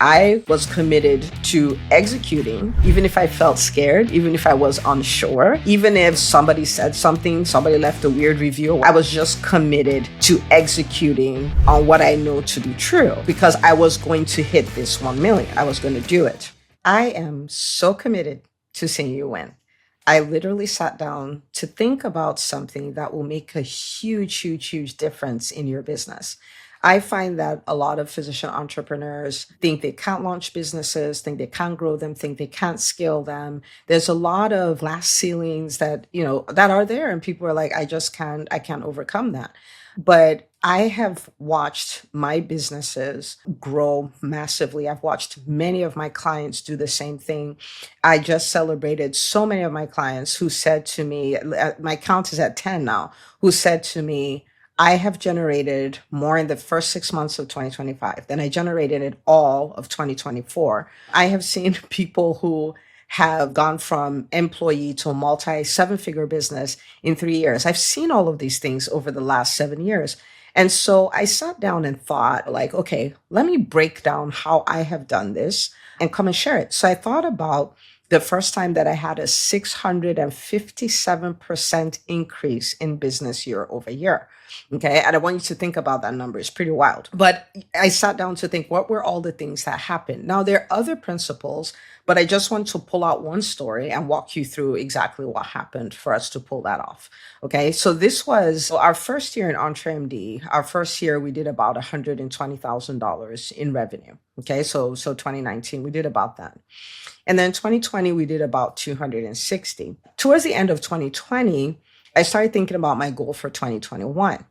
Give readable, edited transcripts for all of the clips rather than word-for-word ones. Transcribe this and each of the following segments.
I was committed to executing, even if I felt scared, even if I was unsure, even if somebody said something, somebody left a weird review. I was just committed to executing on what I know to be true because I was going to hit this 1 million. I was going to do it. I am so committed to seeing you win. I literally sat down to think about something that will make a huge difference in your business. I find that a lot of physician entrepreneurs think they can't launch businesses, think they can't grow them, think they can't scale them. There's a lot of glass ceilings that are there, and people are like, I can't overcome that. But I have watched my businesses grow massively. I've watched many of my clients do the same thing. I just celebrated so many of my clients who said to me, my count is at 10 now, who said to me, I have generated more in the first 6 months of 2025 than I generated in all of 2024. I have seen people who have gone from employee to a multi 7-figure business in 3 years. I've seen all of these things over the last 7 years. And so I sat down and thought, like, okay, let me break down how I have done this and come and share it. So I thought about the first time that I had a 657% increase in business year over year. Okay. And I want you to think about that number. It's pretty wild. But I sat down to think, what were all the things that happened? Now, there are other principles, but I just want to pull out one story and walk you through exactly what happened for us to pull that off. Okay. So this was our first year in EntreMD. Our first year, we did about $120,000 in revenue. Okay. So 2019, we did about that. And then 2020, we did about 260. Towards the end of 2020, I started thinking about my goal for 2021.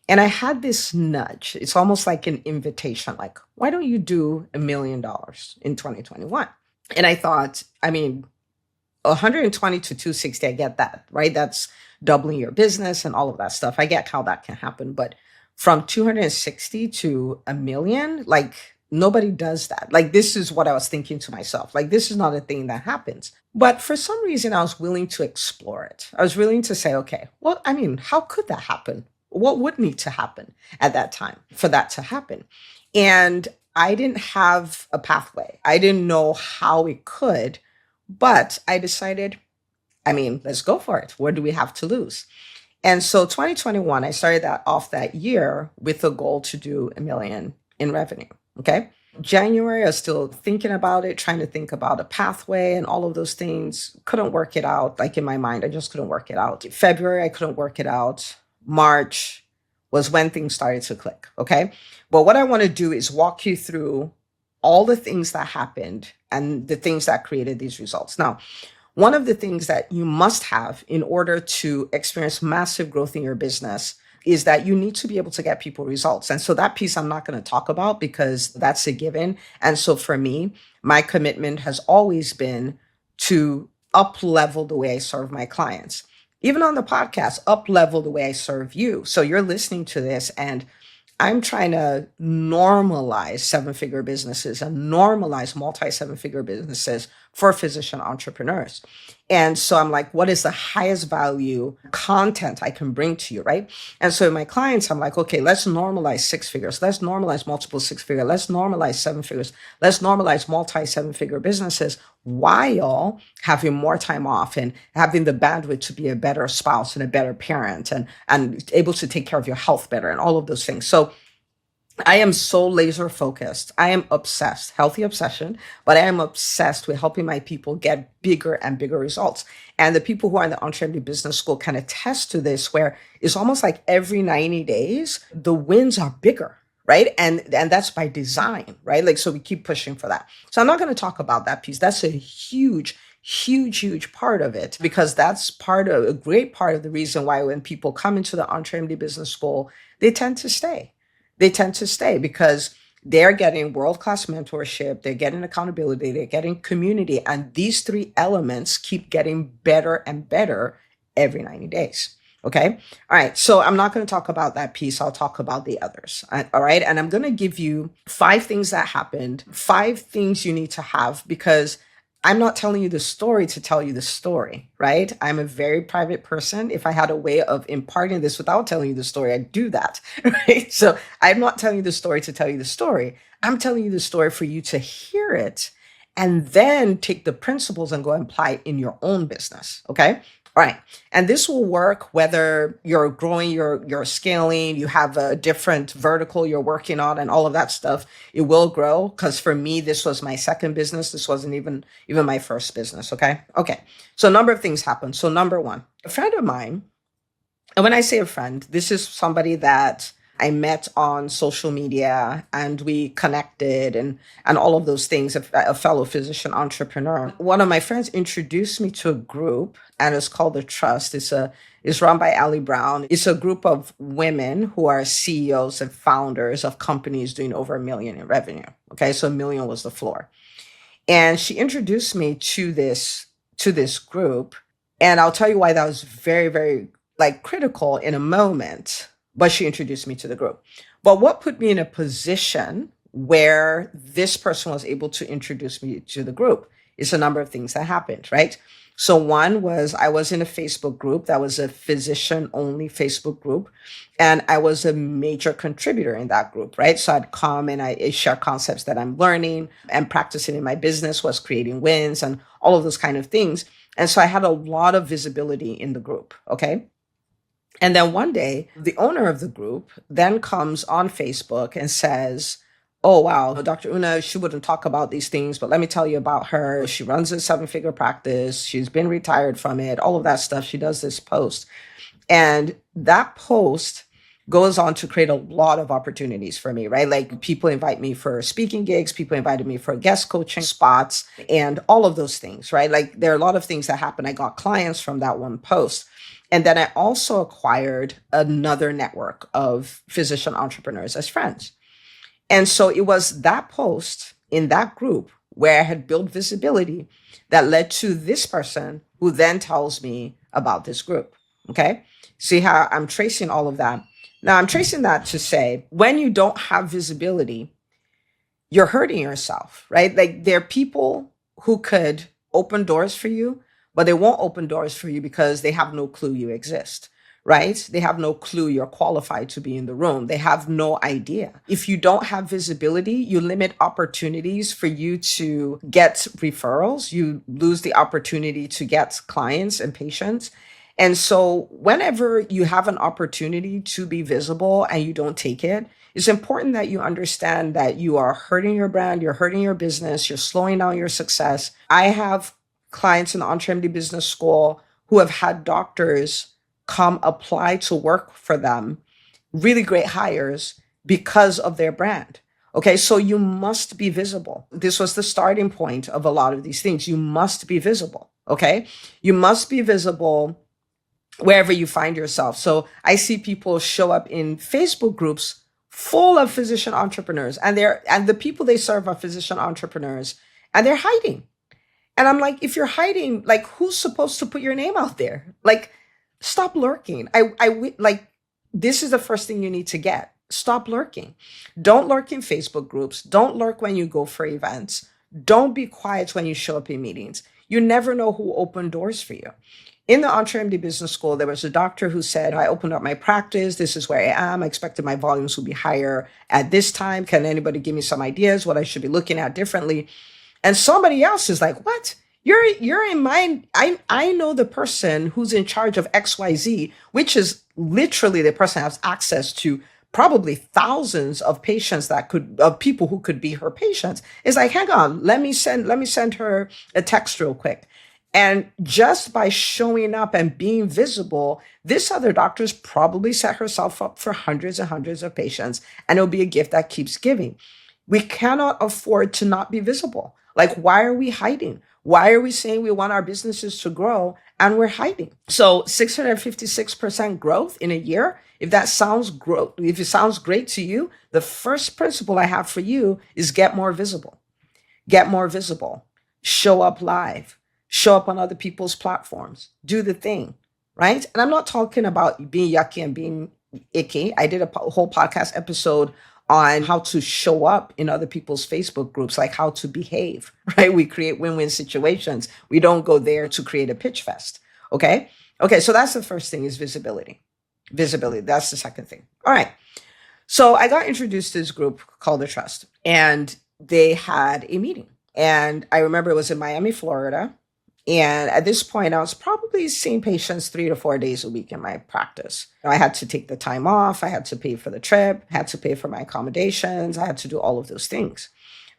And I had this nudge. It's almost like an invitation, like, why don't you do $1 million in 2021? And I thought, 120 to 260, I get that, right? That's doubling your business and all of that stuff. I get how that can happen. But from 260 to $1 million, like, nobody does that. Like, this is what I was thinking to myself. Like, this is not a thing that happens. But for some reason, I was willing to explore it. I was willing to say, okay, well, how could that happen? What would need to happen at that time for that to happen? And I didn't have a pathway. I didn't know how it could, but I decided, let's go for it. What do we have to lose? And so 2021, I started that off that year with a goal to do $1 million in revenue. Okay. January, I was still thinking about it, trying to think about a pathway and all of those things. Couldn't work it out. Like, in my mind, I just couldn't work it out. February, I couldn't work it out. March was when things started to click. Okay. But what I want to do is walk you through all the things that happened and the things that created these results. Now, one of the things that you must have in order to experience massive growth in your business is that you need to be able to get people results. And so that piece I'm not going to talk about because that's a given. And so for me, my commitment has always been to up level the way I serve my clients. Even on the podcast, up level the way I serve you. So you're listening to this and I'm trying to normalize 7-figure businesses and normalize multi-7-figure businesses for physician entrepreneurs. And so I'm like, what is the highest value content I can bring to you, right? And so my clients, I'm like, okay, let's normalize 6 figures. Let's normalize multiple 6-figure. Let's normalize 7 figures. Let's normalize multi-7-figure businesses while having more time off and having the bandwidth to be a better spouse and a better parent and able to take care of your health better and all of those things. So I am so laser focused. I am obsessed, healthy obsession, but I am obsessed with helping my people get bigger and bigger results. And the people who are in the EntreMD Business School can attest to this, where it's almost like every 90 days, the wins are bigger, right? And that's by design, right? Like, so we keep pushing for that. So I'm not going to talk about that piece. That's a huge part of it, because that's a great part of the reason why when people come into the EntreMD Business School, they tend to stay. They tend to stay because they're getting world-class mentorship, they're getting accountability, they're getting community. And these 3 elements keep getting better and better every 90 days. Okay. All right. So I'm not going to talk about that piece. I'll talk about the others. All right. And I'm going to give you 5 things that happened, 5 things you need to have, because I'm not telling you the story to tell you the story, right? I'm a very private person. If I had a way of imparting this without telling you the story, I'd do that, right? So I'm not telling you the story to tell you the story. I'm telling you the story for you to hear it and then take the principles and go and apply it in your own business. Okay. All right. And this will work whether you're growing, you're scaling, you have a different vertical you're working on and all of that stuff. It will grow because for me, this was my second business. This wasn't even my first business. Okay. Okay. So a number of things happened. So number one, a friend of mine, and when I say a friend, this is somebody that I met on social media and we connected and all of those things, a fellow physician entrepreneur. One of my friends introduced me to a group and it's called The Trust. It's run by Ali Brown. It's a group of women who are CEOs and founders of companies doing over 1 million in revenue. Okay. So 1 million was the floor. And she introduced me to this group. And I'll tell you why that was very, very like critical in a moment, but she introduced me to the group. But what put me in a position where this person was able to introduce me to the group is a number of things that happened, right? So one was I was in a Facebook group that was a physician only Facebook group. And I was a major contributor in that group, right? So I'd come and I share concepts that I'm learning and practicing in my business was creating wins and all of those kind of things. And so I had a lot of visibility in the group. Okay. And then one day, the owner of the group then comes on Facebook and says, oh, wow, Dr. Una, she wouldn't talk about these things, but let me tell you about her. She runs a 7-figure practice. She's been retired from it, all of that stuff. She does this post. And that post goes on to create a lot of opportunities for me, right? Like people invite me for speaking gigs, people invited me for guest coaching spots and all of those things, right? Like there are a lot of things that happen. I got clients from that one post. And then I also acquired another network of physician entrepreneurs as friends. And so it was that post in that group where I had built visibility that led to this person who then tells me about this group. Okay. See how I'm tracing all of that. Now I'm tracing that to say when you don't have visibility, you're hurting yourself, right? Like there are people who could open doors for you, but they won't open doors for you because they have no clue you exist, right? They have no clue you're qualified to be in the room. They have no idea. If you don't have visibility, you limit opportunities for you to get referrals. You lose the opportunity to get clients and patients. And so whenever you have an opportunity to be visible and you don't take it, it's important that you understand that you are hurting your brand, you're hurting your business, you're slowing down your success. I have clients in the EntreMD Business School who have had doctors come apply to work for them, really great hires because of their brand. Okay, so you must be visible. This was the starting point of a lot of these things. You must be visible. Okay, you must be visible wherever you find yourself. So I see people show up in Facebook groups full of physician entrepreneurs, and the people they serve are physician entrepreneurs, and they're hiding. And I'm like, if you're hiding, like who's supposed to put your name out there? Like, stop lurking. Like, this is the first thing you need to get. Stop lurking. Don't lurk in Facebook groups. Don't lurk when you go for events. Don't be quiet when you show up in meetings. You never know who opened doors for you. In the EntreMD Business School, there was a doctor who said, I opened up my practice. This is where I am. I expected my volumes would be higher at this time. Can anybody give me some ideas what I should be looking at differently? And somebody else is like, what? You're in mine. I know the person who's in charge of XYZ, which is literally the person has access to probably thousands of patients of people who could be her patients. It's like, hang on, let me send her a text real quick. And just by showing up and being visible, this other doctor's probably set herself up for hundreds and hundreds of patients, and it'll be a gift that keeps giving. We cannot afford to not be visible. Like, why are we hiding? Why are we saying we want our businesses to grow and we're hiding? So 656% growth in a year. If it sounds great to you, the first principle I have for you is get more visible. Get more visible. Show up live. Show up on other people's platforms. Do the thing, right? And I'm not talking about being yucky and being icky. I did a whole podcast episode on how to show up in other people's Facebook groups, like how to behave, right? We create win-win situations. We don't go there to create a pitch fest. Okay. Okay. So that's the first thing, is visibility. Visibility. That's the second thing. All right. So I got introduced to this group called The Trust, and they had a meeting. And I remember it was in Miami, Florida. And at this point, I was probably seeing patients 3 to 4 days a week in my practice. I had to take the time off. I had to pay for the trip, had to pay for my accommodations. I had to do all of those things.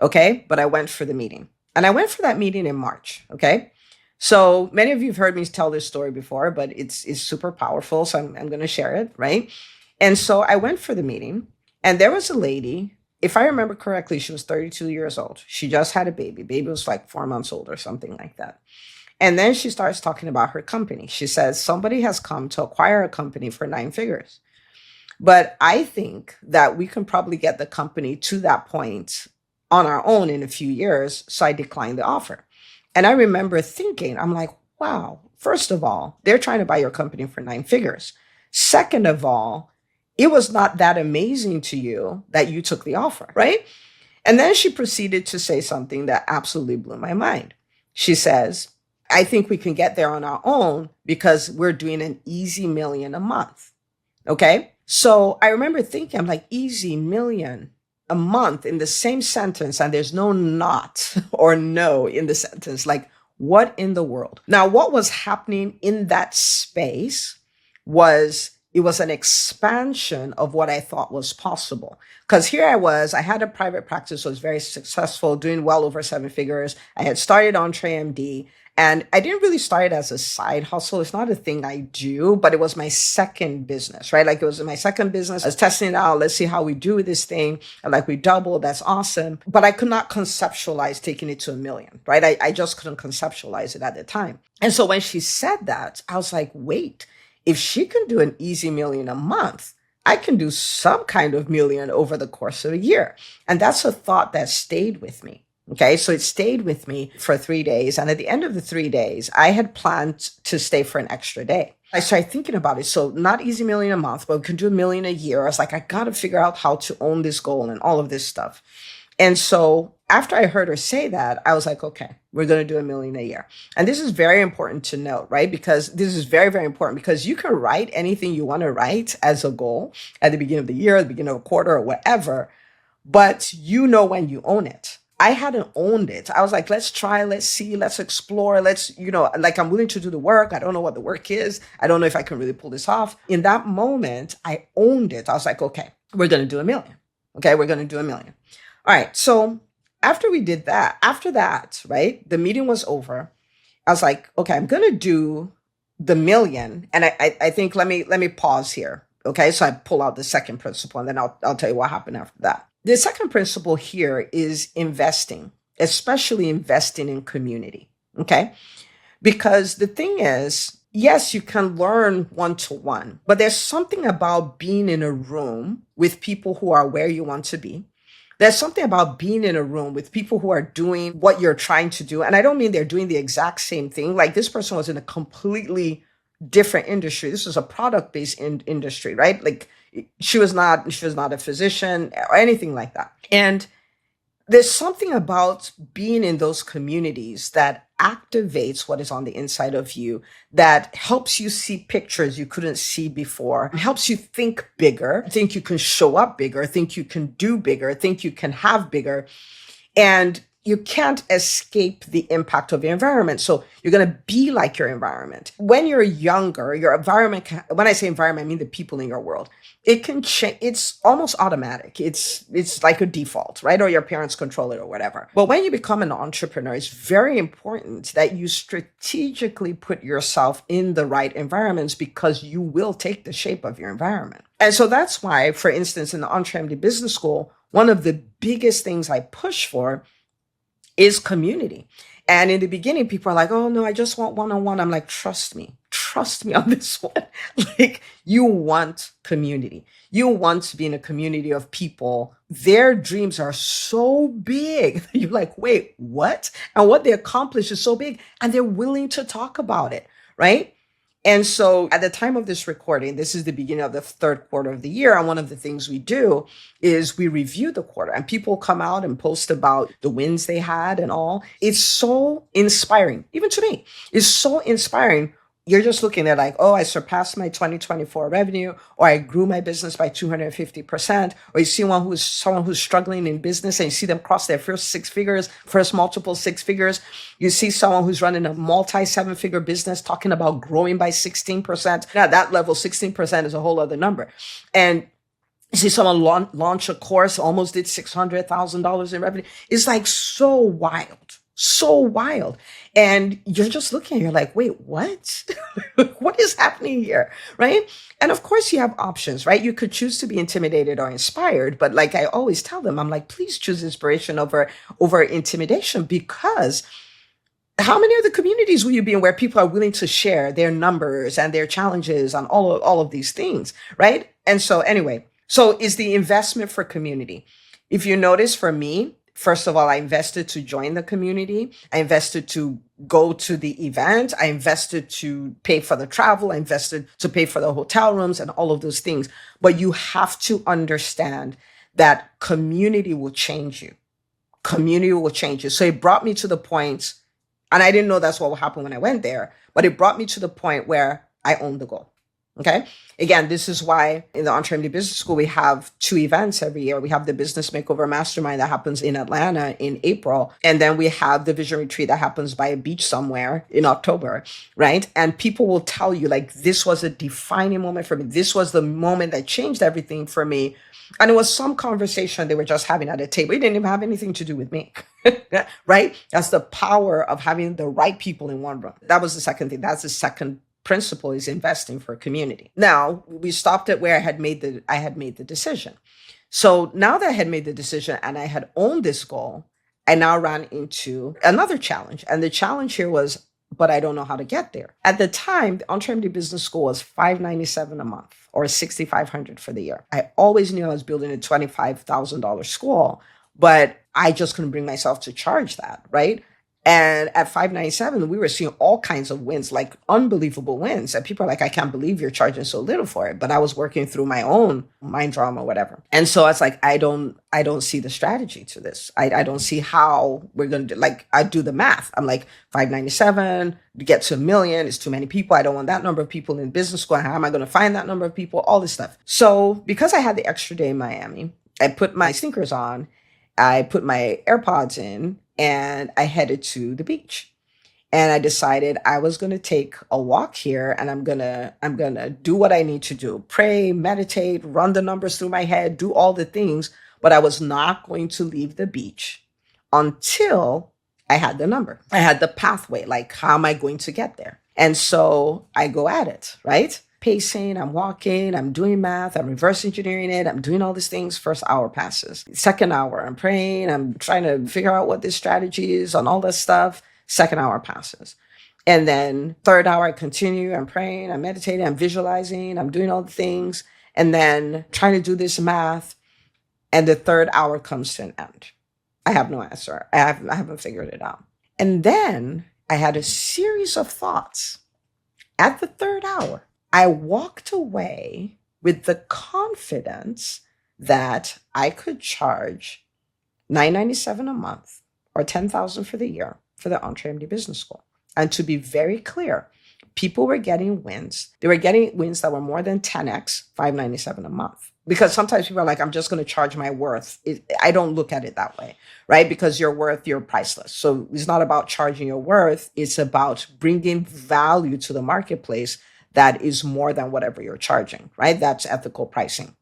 Okay. But I went for the meeting, and I went for that meeting in March. Okay. So many of you have heard me tell this story before, but it's super powerful. So I'm going to share it. Right. And so I went for the meeting, and there was a lady. If I remember correctly, she was 32 years old. She just had a baby. Baby was like 4 months old or something like that. And then she starts talking about her company. She says, somebody has come to acquire a company for 9 figures. But I think that we can probably get the company to that point on our own in a few years. So I declined the offer. And I remember thinking, I'm like, wow, first of all, they're trying to buy your company for 9 figures. Second of all, it was not that amazing to you that you took the offer, right? And then she proceeded to say something that absolutely blew my mind. She says, I think we can get there on our own because we're doing an easy million a month. Okay. So I remember thinking, I'm like, easy million a month in the same sentence, and there's no not or no in the sentence. Like, what in the world? Now, what was happening in that space was, it was an expansion of what I thought was possible. Because here I had a private practice, was very successful, doing well over 7 figures. I had started EntreMD, and I didn't really start it as a side hustle. It's not a thing I do, but it was my second business, right? Like, it was my second business. I was testing it out. Let's see how we do with this thing. And like, we doubled. That's awesome. But I could not conceptualize taking it to 1 million, right? I just couldn't conceptualize it at the time. And so when she said that, I was like, wait, if she can do an easy million a month, I can do some kind of million over the course of a year. And that's a thought that stayed with me. Okay. So it stayed with me for 3 days. And at the end of the 3 days, I had planned to stay for an extra day. I started thinking about it. So not easy million a month, but we can do 1 million a year. I was like, I got to figure out how to own this goal and all of this stuff. And so after I heard her say that, I was like, okay, we're going to do 1 million a year. And this is very important to note, right? Because this is very, very important, because you can write anything you want to write as a goal at the beginning of the year, at the beginning of a quarter, or whatever, but you know when you own it. I hadn't owned it. I was like, let's try, let's see, let's explore, let's, like, I'm willing to do the work. I don't know what the work is. I don't know if I can really pull this off. In that moment, I owned it. I was like, okay, we're going to do 1 million. Okay, we're going to do 1 million. All right. So after we did that, after that, right, the meeting was over. I was like, okay, I'm going to do the 1 million. And I think, let me pause here. Okay. So I pull out the second principle, and then I'll tell you what happened after that. The second principle here is investing, especially investing in community. Okay. Because the thing is, yes, you can learn one-to-one, but there's something about being in a room with people who are where you want to be. There's something about being in a room with people who are doing what you're trying to do. And I don't mean they're doing the exact same thing. Like, this person was in a completely different industry. This was a product-based industry, right? Like, she was not a physician or anything like that. And there's something about being in those communities that activates what is on the inside of you, that helps you see pictures you couldn't see before, helps you think bigger, think you can show up bigger, think you can do bigger, think you can have bigger. And you can't escape the impact of your environment. So you're going to be like your environment. When you're younger, your environment, when I say environment, I mean the people in your world. It can change. It's almost automatic. It's like a default, right? Or your parents control it or whatever. But when you become an entrepreneur, it's very important that you strategically put yourself in the right environments, because you will take the shape of your environment. And so that's why, for instance, in the EntreMD Business School, one of the biggest things I push for is community. And in the beginning, people are like, oh no, I just want one-on-one. I'm like, trust me on this one. Like, you want community. You want to be in a community of people. Their dreams are so big that you're like, wait, what? And what they accomplish is so big, and they're willing to talk about it, right? And so at the time of this recording, this is the beginning of the third quarter of the year. And one of the things we do is we review the quarter, and people come out and post about the wins they had and all. It's so inspiring, even to me. It's so inspiring. You're just looking at like, oh, I surpassed my 2024 revenue, or I grew my business by 250%, or you see someone who's struggling in business and you see them cross their first multiple six figures. You see someone who's running a multi 7-figure business talking about growing by 16%. Now, at that level, 16% is a whole other number. And you see someone launch a course, almost did $600,000 in revenue. It's like so wild. So wild. And you're just looking, you're like, wait, what? What is happening here? Right? And of course you have options, right? You could choose to be intimidated or inspired. But like I always tell them, I'm like, please choose inspiration over intimidation, because how many other communities will you be in where people are willing to share their numbers and their challenges on all of these things, right? And so anyway, so is the investment for community. If you notice, for me, first of all, I invested to join the community. I invested to go to the event. I invested to pay for the travel. I invested to pay for the hotel rooms and all of those things. But you have to understand that community will change you. Community will change you. So it brought me to the point, and I didn't know that's what would happen when I went there, but it brought me to the point where I owned the goal. Okay. Again, this is why in the EntreMD Business School, we have 2 events every year. We have the Business Makeover Mastermind that happens in Atlanta in April. And then we have the Vision Retreat that happens by a beach somewhere in October, right? And people will tell you, like, this was a defining moment for me. This was the moment that changed everything for me. And it was some conversation they were just having at a table. It didn't even have anything to do with me, right? That's the power of having the right people in one room. That was the second thing. That's the second principle, is investing for community. Now we stopped at where I had made the decision. So now that I had made the decision and I had owned this goal, I now ran into another challenge. And the challenge here was, but I don't know how to get there. At the time, the EntreMD Business School was $597 a month, or $6,500 for the year. I always knew I was building a $25,000 school, but I just couldn't bring myself to charge that, right? And at $597, we were seeing all kinds of wins, like unbelievable wins. And people are like, I can't believe you're charging so little for it. But I was working through my own mind drama, whatever. And so I was like, I don't see the strategy to this. I don't see how we're going to do, like, I do the math. I'm like, 597 to get to 1 million is too many people. I don't want that number of people in business school. How am I going to find that number of people? All this stuff. So because I had the extra day in Miami, I put my sneakers on, I put my AirPods in, and I headed to the beach. And I decided I was going to take a walk here, and I'm going to do what I need to do. Pray, meditate, run the numbers through my head, do all the things, but I was not going to leave the beach until I had the number. I had the pathway, like, how am I going to get there? And so I go at it, right? Pacing, I'm walking, I'm doing math, I'm reverse engineering it, I'm doing all these things. First hour passes. Second hour, I'm praying, I'm trying to figure out what this strategy is on all this stuff. Second hour passes. And then third hour, I continue, I'm praying, I'm meditating, I'm visualizing, I'm doing all the things, and then trying to do this math. And the third hour comes to an end. I have no answer. I haven't figured it out. And then I had a series of thoughts. At the third hour, I walked away with the confidence that I could charge $997 a month, or $10,000 for the year, for the EntreMD Business School. And to be very clear, people were getting wins. They were getting wins that were more than 10x $597 a month. Because sometimes people are like, I'm just going to charge my worth. I don't look at it that way, right? Because your worth, you're priceless. So it's not about charging your worth. It's about bringing value to the marketplace that is more than whatever you're charging, right? That's ethical pricing.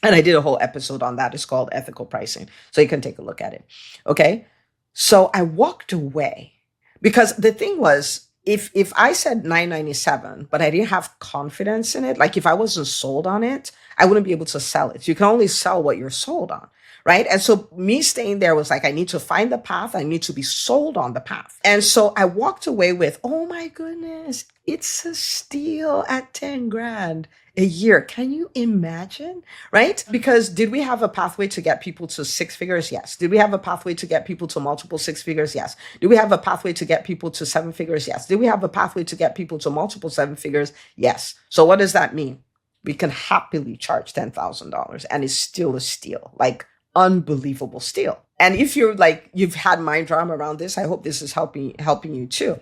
And I did a whole episode on that. It's called Ethical Pricing. So you can take a look at it. Okay. So I walked away because the thing was, if I said $997, but I didn't have confidence in it, like if I wasn't sold on it, I wouldn't be able to sell it. You can only sell what you're sold on. Right. And so me staying there was like, I need to find the path. I need to be sold on the path. And so I walked away with, oh my goodness, it's a steal at 10 grand. a year. Can you imagine? Right? Because did we have a pathway to get people to six figures? Yes. Did we have a pathway to get people to multiple six figures? Yes. Did we have a pathway to get people to seven figures? Yes. Did we have a pathway to get people to multiple seven figures? Yes. So what does that mean? We can happily charge $10,000 and it's still a steal, like unbelievable steal. And if you're like, you've had mind drama around this, I hope this is helping you too.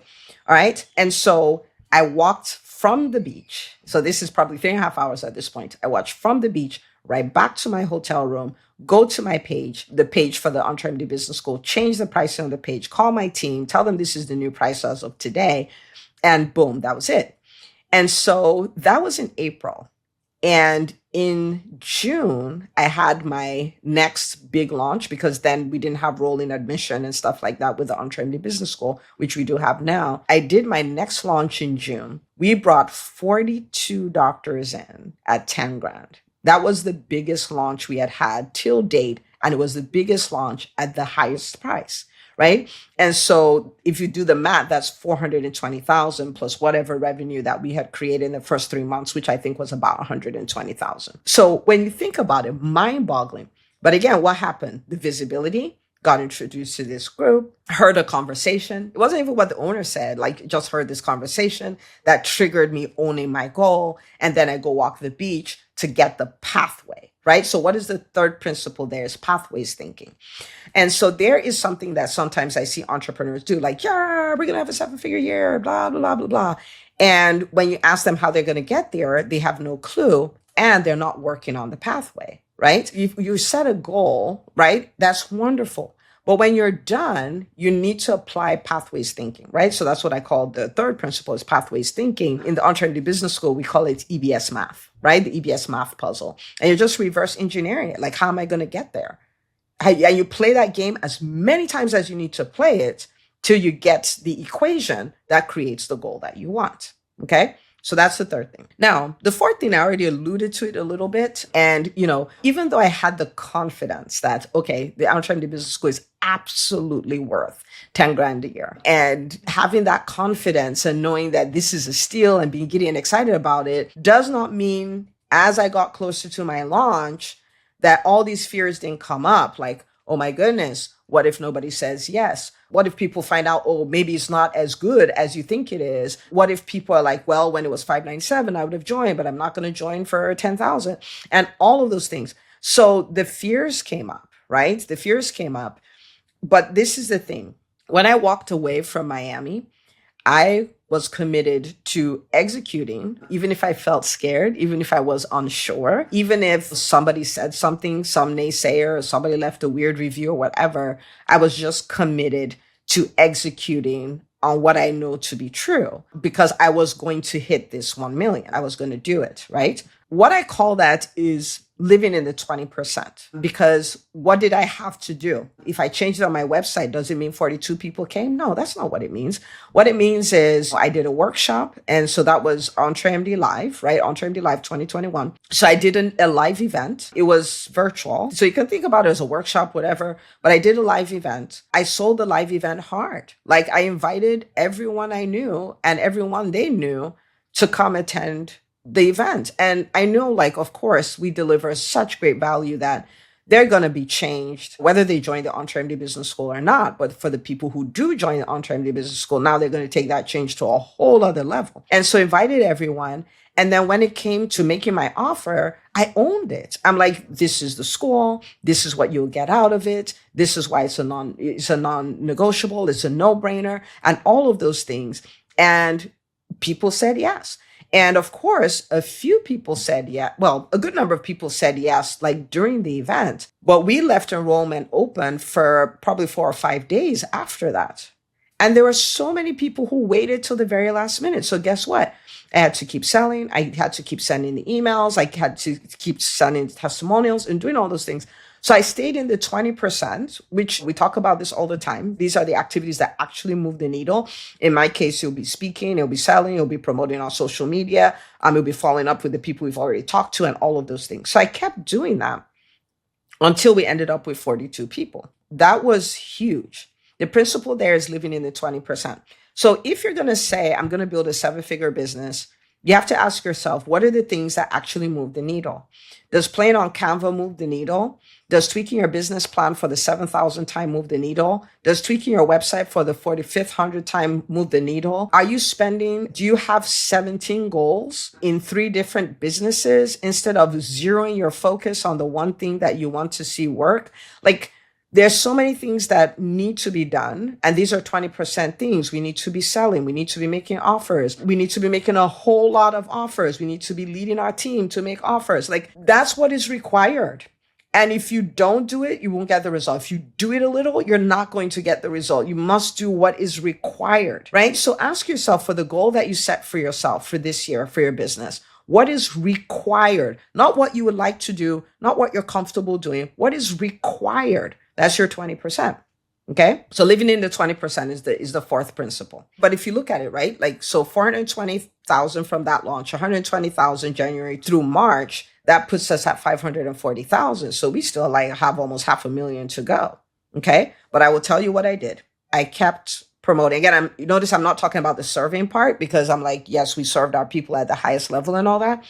All right. And so I walked from the beach. So this is probably 3.5 hours at this point. I walked from the beach right back to my hotel room, go to my page, the page for the EntreMD Business School, change the pricing on the page, call my team, tell them this is the new price as of today. And boom, that was it. And so that was in April. And in June, I had my next big launch because then we didn't have rolling admission and stuff like that with the EntreMD Business School, which we do have now. I did my next launch in June. We brought 42 doctors in at 10 grand. That was the biggest launch we had till date. And it was the biggest launch at the highest price. Right. And so if you do the math, that's 420,000 plus whatever revenue that we had created in the first 3 months, which I think was about 120,000. So when you think about it, mind boggling. But again, what happened? The visibility, got introduced to this group, heard a conversation. It wasn't even what the owner said, like just heard this conversation that triggered me owning my goal. And then I go walk the beach to get the pathway. Right. So what is the third principle there is pathways thinking. And so there is something that sometimes I see entrepreneurs do like, yeah, we're going to have a 7-figure year, blah, blah, blah, blah, blah. And when you ask them how they're going to get there, they have no clue and they're not working on the pathway. Right. You set a goal. Right. That's wonderful. But when you're done, you need to apply pathways thinking, right? So that's what I call the third principle is pathways thinking. In the EntreMD Business School, we call it EBS math, right? The EBS math puzzle. And you're just reverse engineering it. Like, how am I going to get there? And you play that game as many times as you need to play it till you get the equation that creates the goal that you want, okay? So that's the third thing. Now, the fourth thing, I already alluded to it a little bit. And, even though I had the confidence that, okay, the EntreMD Business School is absolutely worth 10 grand a year. And having that confidence and knowing that this is a steal and being giddy and excited about it does not mean as I got closer to my launch that all these fears didn't come up. Like, oh my goodness, what if nobody says yes? What if people find out, oh, maybe it's not as good as you think it is? What if people are like, well, when it was 597, I would have joined, but I'm not going to join for 10,000 and all of those things. So the fears came up, right? The fears came up. But this is the thing. When I walked away from Miami, I was committed to executing, even if I felt scared, even if I was unsure, even if somebody said something, some naysayer, or somebody left a weird review or whatever, I was just committed to executing on what I know to be true because I was going to hit this 1 million. I was going to do it, right? What I call that is living in the 20%, because what did I have to do? If I changed it on my website, does it mean 42 people came? No, that's not what it means. What it means is I did a workshop. And so that was EntreMD Live, right? EntreMD Live 2021. So I did a live event. It was virtual. So you can think about it as a workshop, whatever, but I did a live event. I sold the live event hard. Like I invited everyone I knew and everyone they knew to come attend the event. And I know, like, of course, we deliver such great value that they're going to be changed, whether they join the EntreMD Business School or not. But for the people who do join the EntreMD Business School, now they're going to take that change to a whole other level. And so invited everyone. And then when it came to making my offer, I owned it. I'm like, this is the school. This is what you'll get out of it. This is why it's a non-negotiable. It's a no-brainer and all of those things. And people said yes. And of course, a few people said yes. Well, a good number of people said yes, like during the event. But we left enrollment open for probably 4 or 5 days after that. And there were so many people who waited till the very last minute. So guess what? I had to keep selling. I had to keep sending the emails. I had to keep sending testimonials and doing all those things. So I stayed in the 20%, which we talk about this all the time. These are the activities that actually move the needle. In my case, you'll be speaking, you'll be selling, you'll be promoting on social media. You'll be following up with the people we've already talked to and all of those things. So I kept doing that until we ended up with 42 people. That was huge. The principle there is living in the 20%. So if you're going to say, I'm going to build a 7-figure business, You have to ask yourself, what are the things that actually move the needle? Does playing on Canva move the needle? Does tweaking your business plan for the 7,000th time move the needle? Does tweaking your website for the 45th, 100th time move the needle? Do you have 17 goals in 3 different businesses instead of zeroing your focus on the one thing that you want to see work? Like, there's so many things that need to be done. And these are 20% things. We need to be selling. We need to be making offers. We need to be making a whole lot of offers. We need to be leading our team to make offers. Like, that's what is required. And if you don't do it, you won't get the result. If you do it a little, you're not going to get the result. You must do what is required, right? So ask yourself, for the goal that you set for yourself for this year, for your business, what is required? Not what you would like to do, not what you're comfortable doing. What is required? That's your 20%. Okay. So living in the 20% is the fourth principle. But if you look at it, right? Like, so 420,000 from that launch, 120,000 January through March, that puts us at 540,000. So we still have almost 500,000 to go. Okay. But I will tell you what I did. I kept promoting. Again, notice I'm not talking about the serving part, because I'm like, yes, we served our people at the highest level and all that.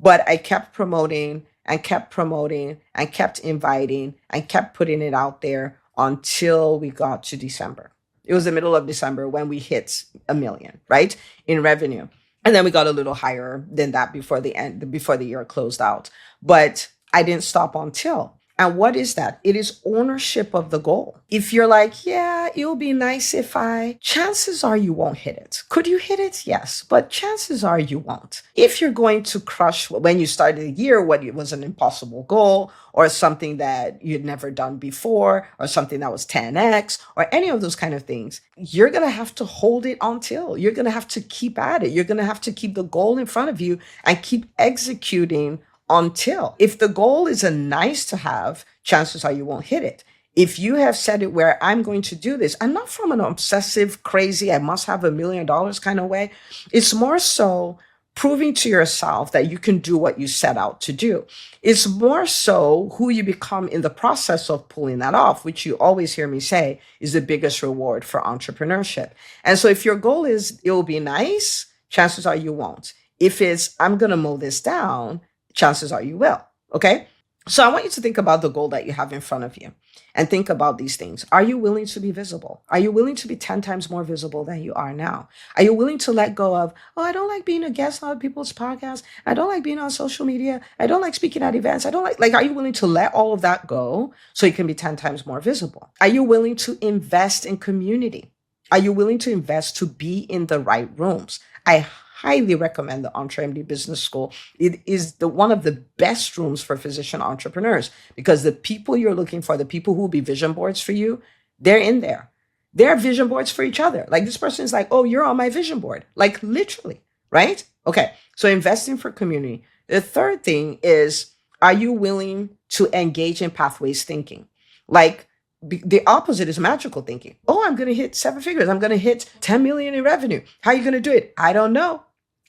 But I kept promoting and kept promoting and kept inviting and kept putting it out there until we got to December. It was the middle of December when we hit 1 million, right, in revenue. And then we got a little higher than that before the year closed out. But I didn't stop until. And what is that? It is ownership of the goal. If you're like, yeah, it will be nice if chances are you won't hit it. Could you hit it? Yes, but chances are you won't. If you're going to crush when you started the year, what it was an impossible goal or something that you'd never done before or something that was 10x or any of those kind of things, you're going to have to hold it until. You're going to have to keep at it. You're going to have to keep the goal in front of you and keep executing until. If the goal is a nice to have, chances are you won't hit it. If you have set it where I'm going to do this, and not from an obsessive, crazy, I must have $1 million kind of way, it's more so proving to yourself that you can do what you set out to do. It's more so who you become in the process of pulling that off, which you always hear me say is the biggest reward for entrepreneurship. And so if your goal is, it will be nice, chances are you won't. If it's, I'm going to mow this down, chances are you will. Okay. So I want you to think about the goal that you have in front of you and think about these things. Are you willing to be visible? Are you willing to be 10 times more visible than you are now? Are you willing to let go of, oh, I don't like being a guest on other people's podcasts. I don't like being on social media. I don't like speaking at events. I don't like, are you willing to let all of that go so you can be 10 times more visible? Are you willing to invest in community? Are you willing to invest to be in the right rooms? I highly recommend the EntreMD Business School. It is one of the best rooms for physician entrepreneurs, because the people you're looking for, the people who will be vision boards for you, they're in there. They're vision boards for each other. Like, this person is like, oh, you're on my vision board. Like, literally, right? Okay. So investing for community. The third thing is, are you willing to engage in pathways thinking? Like, the opposite is magical thinking. Oh, I'm going to hit 7 figures. I'm going to hit 10 million in revenue. How are you going to do it? I don't know.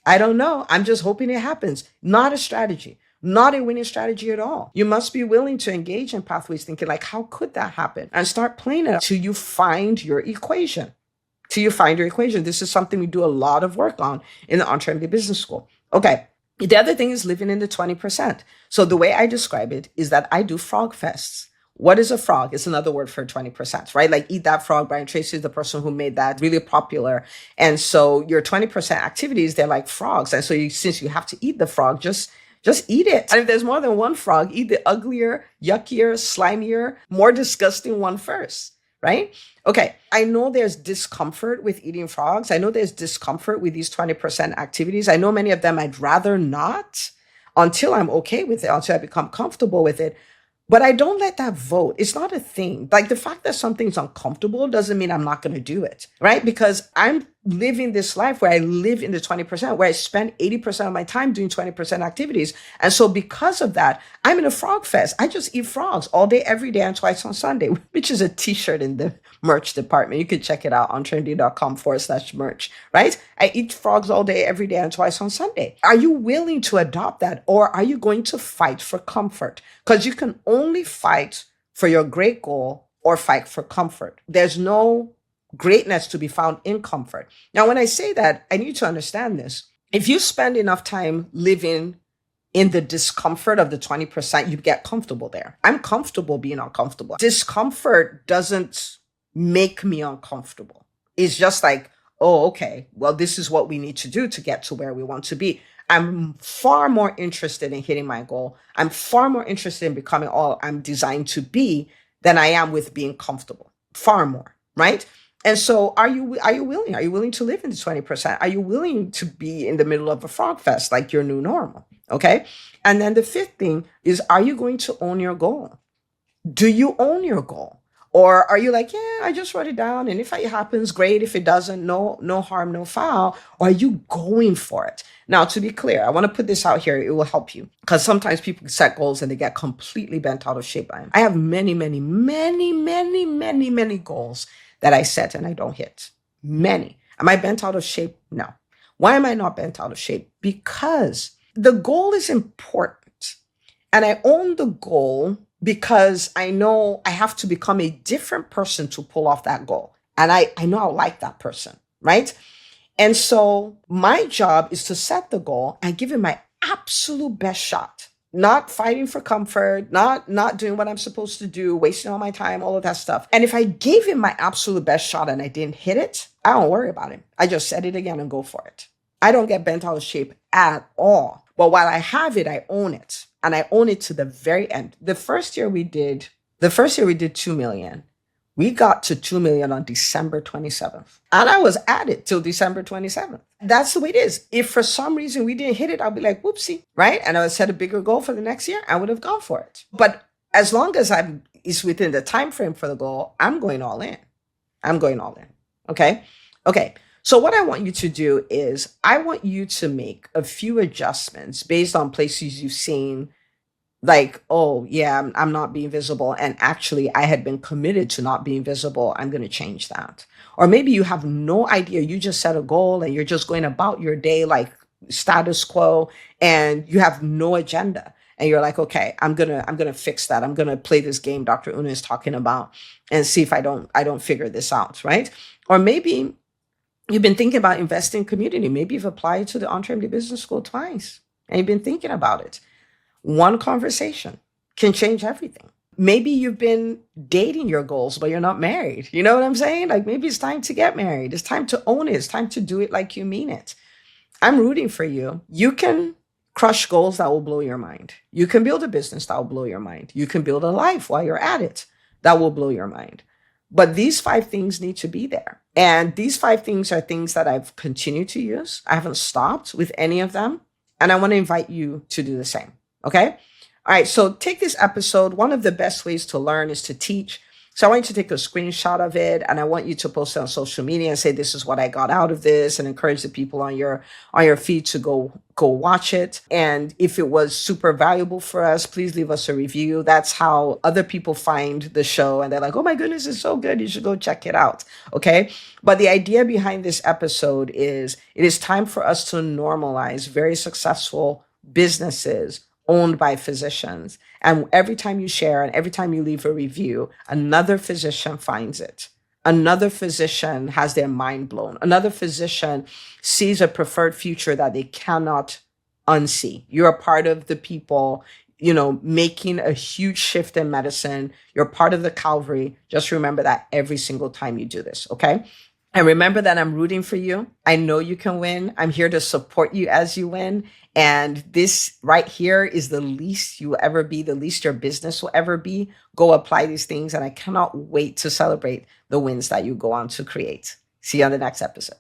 I'm just hoping it happens. Not a strategy, not a winning strategy at all. You must be willing to engage in pathways thinking, like, how could that happen? And start playing it till you find your equation. This is something we do a lot of work on in the EntreMD Business School. Okay. The other thing is living in the 20%. So the way I describe it is that I do frog fests. What is a frog? It's another word for 20%, right? Like Eat That Frog. Brian Tracy is the person who made that really popular. And so your 20% activities, they're like frogs. And so since you have to eat the frog, just eat it. And if there's more than one frog, eat the uglier, yuckier, slimier, more disgusting one first, right? Okay. I know there's discomfort with eating frogs. I know there's discomfort with these 20% activities. I know many of them I'd rather not, until I'm okay with it, until I become comfortable with it. But I don't let that vote. It's not a thing. Like, the fact that something's uncomfortable doesn't mean I'm not going to do it, right? Because I'm living this life where I live in the 20%, where I spend 80% of my time doing 20% activities. And so because of that, I'm in a frog fest. I just eat frogs all day, every day, and twice on Sunday, which is a t-shirt in the merch department. You can check it out on trendy.com/merch, right? I eat frogs all day, every day, and twice on Sunday. Are you willing to adopt that? Or are you going to fight for comfort? Because you can only fight for your great goal or fight for comfort. There's no greatness to be found in comfort. Now, when I say that, I need to understand this. If you spend enough time living in the discomfort of the 20%, you get comfortable there. I'm comfortable being uncomfortable. Discomfort doesn't make me uncomfortable. It's just like, oh, okay, well, this is what we need to do to get to where we want to be. I'm far more interested in hitting my goal. I'm far more interested in becoming all I'm designed to be than I am with being comfortable. Far more, right? And so are you willing? Are you willing to live in the 20%? Are you willing to be in the middle of a frog fest like your new normal? Okay. And then the fifth thing is, are you going to own your goal? Do you own your goal? Or are you like, yeah, I just wrote it down, and if it happens, great. If it doesn't, no harm, no foul. Or are you going for it? Now, to be clear, I want to put this out here. It will help you, because sometimes people set goals and they get completely bent out of shape by them. I have many, many, many, many, many, many goals that I set and I don't hit. Many. Am I bent out of shape? No. Why am I not bent out of shape? Because the goal is important, and I own the goal because I know I have to become a different person to pull off that goal. And I know I like that person, right? And so my job is to set the goal and give it my absolute best shot. Not fighting for comfort, not doing what I'm supposed to do, wasting all my time, all of that stuff. And if I gave it my absolute best shot and I didn't hit it, I don't worry about it. I just set it again and go for it. I don't get bent out of shape at all. But while I have it, I own it. And I own it to the very end. The first year we did 2 million. We got to 2 million on December 27th. And I was at it till December 27th. That's the way it is. If for some reason we didn't hit it, I'll be like, whoopsie, right? And I would set a bigger goal for the next year. I would have gone for it. But as long as it's within the time frame for the goal, I'm going all in. I'm going all in. Okay? Okay. So what I want you to do is I want you to make a few adjustments based on places you've seen, like, oh, yeah, I'm not being visible. And actually, I had been committed to not being visible. I'm going to change that. Or maybe you have no idea. You just set a goal and you're just going about your day like status quo, and you have no agenda. And you're like, okay, I'm gonna fix that. I'm gonna play this game Dr. Una is talking about and see if I don't figure this out, right? Or maybe you've been thinking about investing in community. Maybe you've applied to the EntreMD Business School twice and you've been thinking about it. One conversation can change everything. Maybe you've been dating your goals, but you're not married. You know what I'm saying? Like, maybe it's time to get married. It's time to own it. It's time to do it like you mean it. I'm rooting for you. You can crush goals that will blow your mind. You can build a business that will blow your mind. You can build a life while you're at it that will blow your mind. But these 5 things need to be there. And these 5 things are things that I've continued to use. I haven't stopped with any of them. And I want to invite you to do the same. Okay? All right. So take this episode. One of the best ways to learn is to teach. So I want you to take a screenshot of it, and I want you to post it on social media and say, this is what I got out of this, and encourage the people on your feed to go watch it. And if it was super valuable for us, please leave us a review. That's how other people find the show, and they're like, oh my goodness, it's so good. You should go check it out. Okay. But the idea behind this episode is it is time for us to normalize very successful businesses owned by physicians. And every time you share and every time you leave a review, another physician finds it. Another physician has their mind blown. Another physician sees a preferred future that they cannot unsee. You're a part of the people, making a huge shift in medicine. You're part of the Calvary. Just remember that every single time you do this, okay? And remember that I'm rooting for you. I know you can win. I'm here to support you as you win. And this right here is the least you will ever be, the least your business will ever be. Go apply these things. And I cannot wait to celebrate the wins that you go on to create. See you on the next episode.